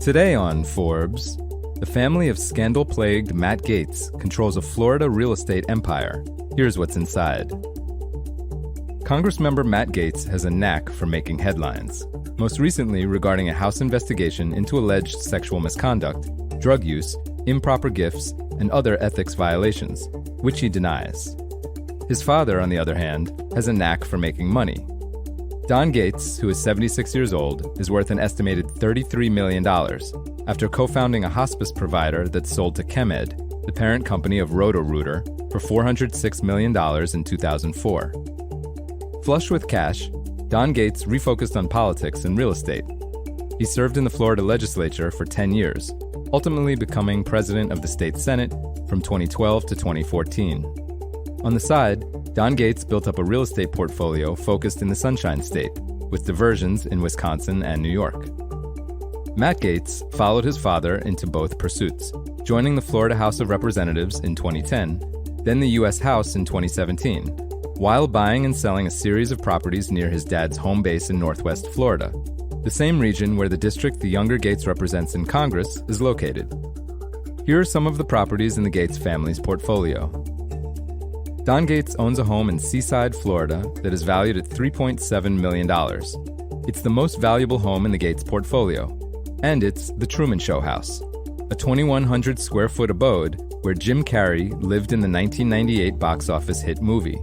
Today on Forbes, the family of scandal-plagued Matt Gaetz controls a Florida real estate empire. Here's what's inside. Congressmember Matt Gaetz has a knack for making headlines, most recently regarding a House investigation into alleged sexual misconduct, drug use, improper gifts, and other ethics violations, which he denies. His father, on the other hand, has a knack for making money. Don Gaetz, who is 76 years old, is worth an estimated $33 million after co-founding a hospice provider that sold to ChemEd, the parent company of Roto-Rooter, for $406 million in 2004. Flush with cash, Don Gaetz refocused on politics and real estate. He served in the Florida legislature for 10 years, ultimately becoming president of the state Senate from 2012 to 2014. On the side, Don Gaetz built up a real estate portfolio focused in the Sunshine State, with diversions in Wisconsin and New York. Matt Gaetz followed his father into both pursuits, joining the Florida House of Representatives in 2010, then the U.S. House in 2017, while buying and selling a series of properties near his dad's home base in Northwest Florida, the same region where the district the younger Gaetz represents in Congress is located. Here are some of the properties in the Gaetz family's portfolio. Don Gaetz owns a home in Seaside, Florida that is valued at $3.7 million. It's the most valuable home in the Gaetz portfolio, and it's the Truman Show house, a 2,100 square foot abode where Jim Carrey lived in the 1998 box office hit movie.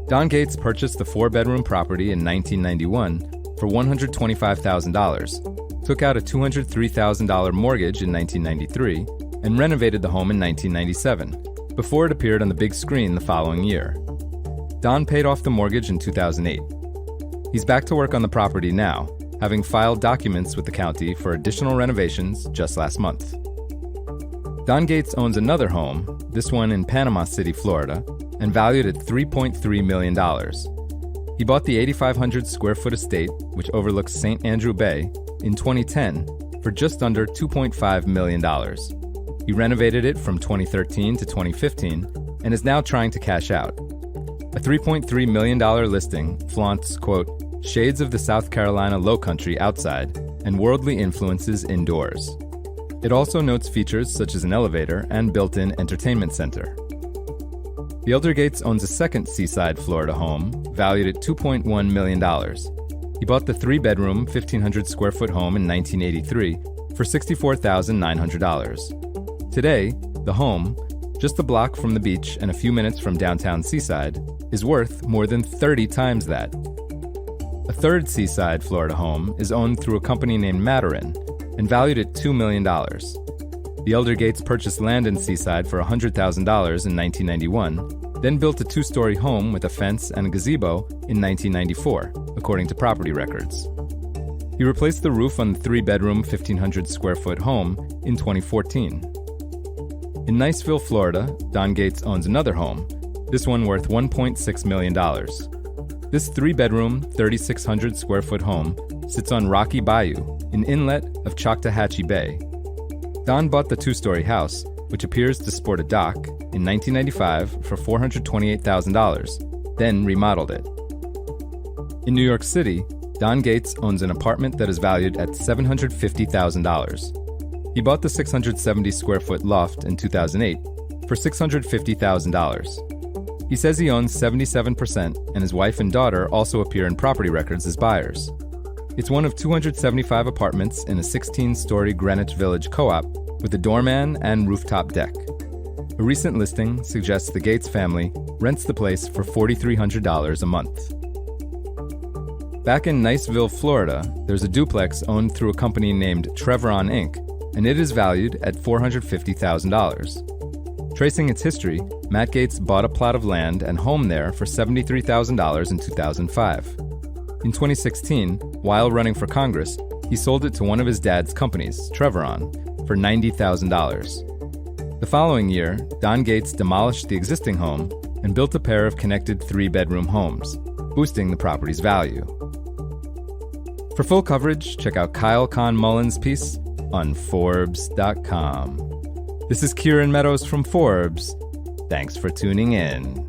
Don Gaetz purchased the 4-bedroom property in 1991 for $125,000, took out a $203,000 mortgage in 1993, and renovated the home in 1997. Before it appeared on the big screen the following year. Don paid off the mortgage in 2008. He's back to work on the property now, having filed documents with the county for additional renovations just last month. Don Gaetz owns another home, this one in Panama City, Florida, and valued at $3.3 million. He bought the 8,500 square foot estate, which overlooks St. Andrew Bay, in 2010 for just under $2.5 million. He renovated it from 2013 to 2015 and is now trying to cash out. A $3.3 million listing flaunts, quote, shades of the South Carolina Lowcountry outside and worldly influences indoors. It also notes features such as an elevator and built-in entertainment center. The elder Gaetz owns a second Seaside, Florida home valued at $2.1 million. He bought the 3-bedroom, 1,500 square foot home in 1983 for $64,900. Today, the home, just a block from the beach and a few minutes from downtown Seaside, is worth more than 30 times that. A third Seaside, Florida home is owned through a company named Maturin and valued at $2 million. The elder Gaetz purchased land in Seaside for $100,000 in 1991, then built a 2-story home with a fence and a gazebo in 1994, according to property records. He replaced the roof on the 3-bedroom, 1,500 square foot home in 2014. In Niceville, Florida, Don Gaetz owns another home, this one worth $1.6 million. This 3-bedroom, 3,600 square foot home sits on Rocky Bayou, an inlet of Choctawhatchee Bay. Don bought the 2-story house, which appears to sport a dock, in 1995 for $428,000, then remodeled it. In New York City, Don Gaetz owns an apartment that is valued at $750,000. He bought the 670 square foot loft in 2008 for $650,000. He says he owns 77%, and his wife and daughter also appear in property records as buyers. It's one of 275 apartments in a 16-story Greenwich Village co-op with a doorman and rooftop deck. A recent listing suggests the Gaetz family rents the place for $4,300 a month. Back in Niceville, Florida, there's a duplex owned through a company named Trevron Inc., and it is valued at $450,000. Tracing its history, Matt Gaetz bought a plot of land and home there for $73,000 in 2005. In 2016, while running for Congress, he sold it to one of his dad's companies, Trevron, for $90,000. The following year, Don Gaetz demolished the existing home and built a pair of connected 3-bedroom homes, boosting the property's value. For full coverage, check out Kyle Kahn Mullen's piece on forbes.com. This is Kieran Meadows from Forbes. Thanks for tuning in.